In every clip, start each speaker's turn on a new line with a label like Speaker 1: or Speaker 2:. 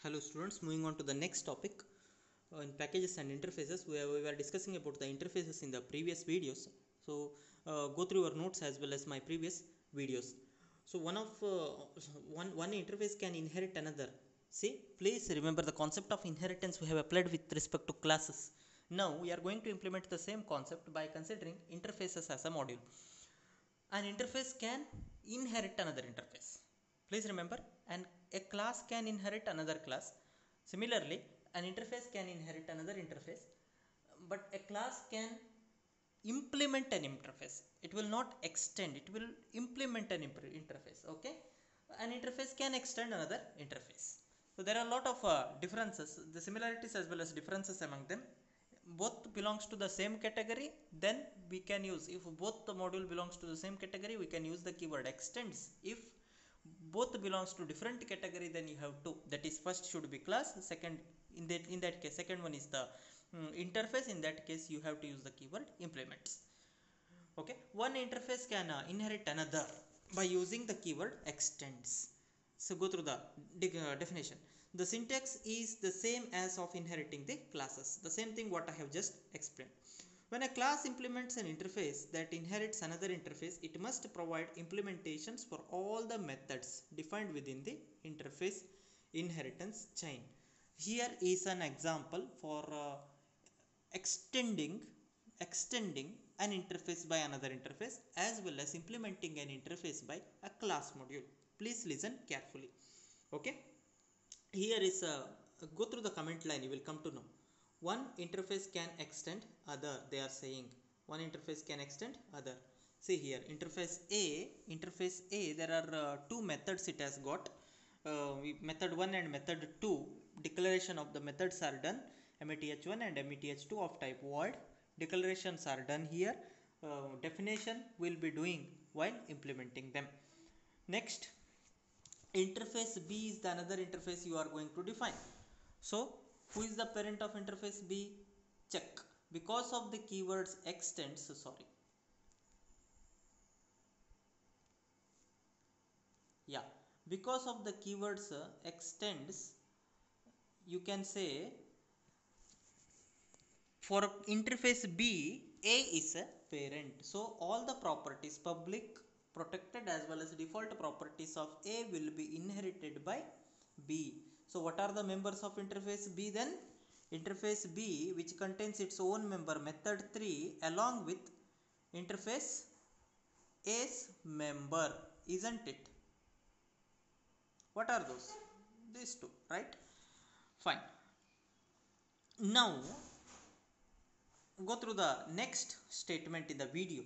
Speaker 1: Hello students, moving on to the next topic in packages and interfaces. We were discussing about the interfaces in the previous videos. So go through your notes as well as my previous videos. So one interface can inherit another. See, please remember the concept of inheritance we have applied with respect to classes. Now we are going to implement the same concept by considering interfaces as a module. An interface can inherit another interface. Please remember, a class can inherit another class. Similarly, an interface can inherit another interface, but a class can implement an interface. It will not extend, it will implement an interface. Okay, an interface can extend another interface. So there are a lot of differences, the similarities as well as differences among them. Both belongs to the same category, then we can use, if both the module belongs to the same category, we can use the keyword extends. If both belongs to different category, then you have to, that is, first should be class, second, in that case second one is the interface. In that case you have to use the keyword implements. Okay, one interface can inherit another by using the keyword extends. So go through the definition. The syntax is the same as of inheriting the classes, the same thing what I have just explained. When a class implements an interface that inherits another interface, it must provide implementations for all the methods defined within the interface inheritance chain. Here is an example for extending an interface by another interface, as well as implementing an interface by a class module. Please listen carefully. Okay, here is a go through the comment line, you will come to know. One interface can extend other, they are saying one interface can extend other. See here, interface A, there are two methods it has got, method 1 and method 2. Declaration of the methods are done, meth1 and meth2 of type void. Declarations are done here. Definition will be doing while implementing them. Next, interface B is the another interface you are going to define. So who is the parent of interface B? Check. Because of the keywords extends, because of the keywords extends, you can say for interface B, A is a parent. So all the properties, public, protected as well as default properties of A will be inherited by B. So what are the members of interface B then? Interface B, which contains its own member method 3 along with interface A's member, isn't it? What are those? These two, right? Fine. Now go through the next statement in the video.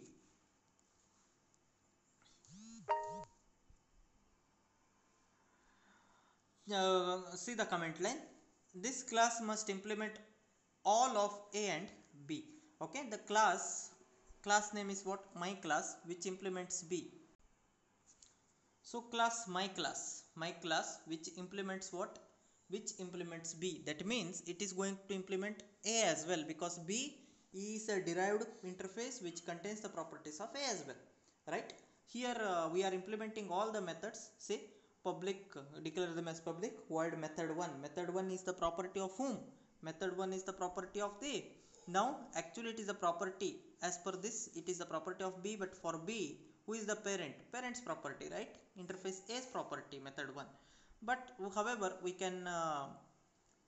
Speaker 1: See the comment line. This class must implement all of A and B. Okay, the class name is what? My class, which implements B. So class my class which implements what? Which implements B. That means it is going to implement A as well, because B is a derived interface which contains the properties of A as well, right? Here we are implementing all the methods. See, public, declare them as public, void method 1. Method 1 is the property of whom? Method 1 is the property of the. Now actually it is a property, as per this it is the property of B, but for B, who is the parent? Parent's property, right? Interface A's property, method 1. But however, we can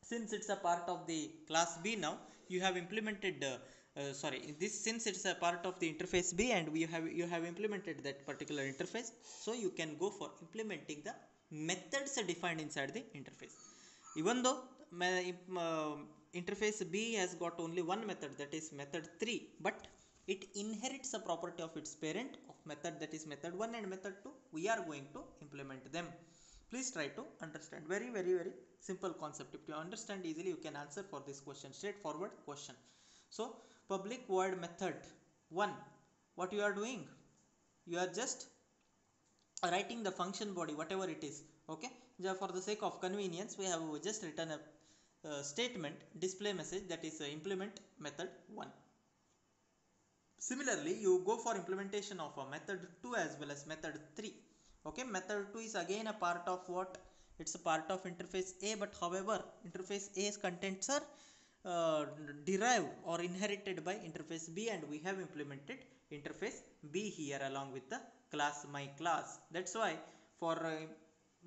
Speaker 1: since it's a part of the class B, now you have implemented since it's a part of the interface B and you have implemented that particular interface, so you can go for implementing the methods defined inside the interface. Even though interface B has got only one method, that is method 3, but it inherits a property of its parent of method, that is method 1 and method 2. We are going to implement them. Please try to understand. Very simple concept. If you understand easily, you can answer for this question. Straightforward question. So public void method 1, what you are doing? You are just writing the function body, whatever it is. Okay, for the sake of convenience, we have just written a statement, display message, that is implement method 1. Similarly, you go for implementation of a method 2 as well as method 3. Okay, method 2 is again a part of what? it's a part of interface A, but however interface A's contents are derived or inherited by interface B, and we have implemented interface B here along with the class my class. That's why for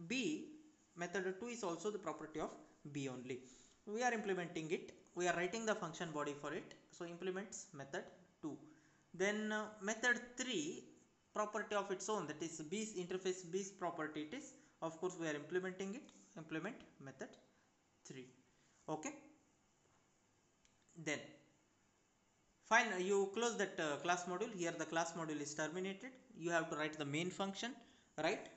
Speaker 1: B, method 2 is also the property of B only. We are implementing it, we are writing the function body for it, so implements method 2. Then method 3, property of its own, that is B's interface B's property it is, of course we are implementing it, implement method 3. Okay, then fine, you close that class module. Here the class module is terminated. You have to write the main function, right?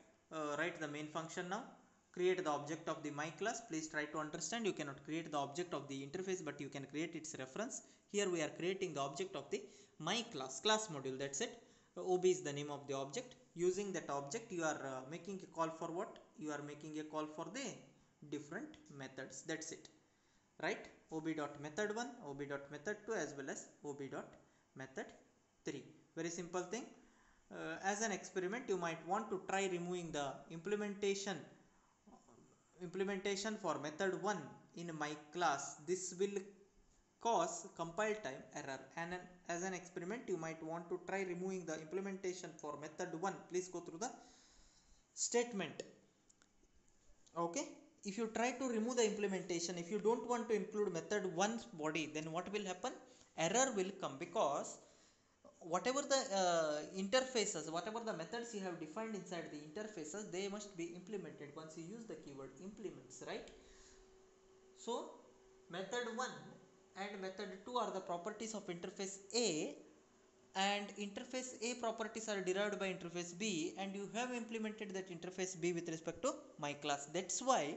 Speaker 1: Write the main function now. Create the object of the my class. Please try to understand, you cannot create the object of the interface, but you can create its reference. Here we are creating the object of the my class module, that's it. OB is the name of the object. Using that object you are making a call for what? You are making a call for the different methods, that's it, right? ob.method 1, ob.method 2 as well as ob.method 3. Very simple thing. As an experiment you might want to try removing the implementation for method 1 in my class. This will cause compile time error, and as an experiment you might want to try removing the implementation for method 1. Please go through the statement. Okay, if you try to remove the implementation, if you don't want to include method 1's body, then what will happen? Error will come, because whatever the interfaces, whatever the methods you have defined inside the interfaces, they must be implemented once you use the keyword implements, right? So method 1 and method 2 are the properties of interface A, and interface A properties are derived by interface B, and you have implemented that interface B with respect to my class. That's why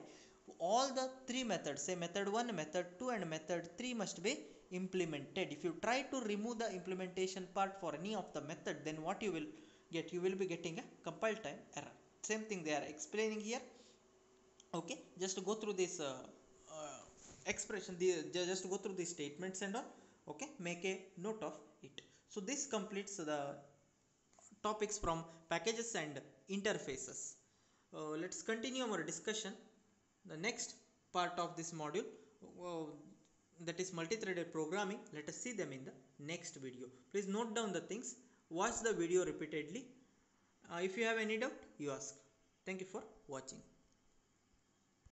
Speaker 1: all the three methods, say method 1, method 2 and method 3 must be implemented. If you try to remove the implementation part for any of the method, then what you will get? You will be getting a compile time error. Same thing they are explaining here. Okay, just go through this expression, just go through these statements and all. Okay, make a note of it. So this completes the topics from packages and interfaces. Let's continue our discussion. The next part of this module, that is multi-threaded programming. Let us see them in the next video. Please note down the things, watch the video repeatedly. If you have any doubt, you ask. Thank you for watching.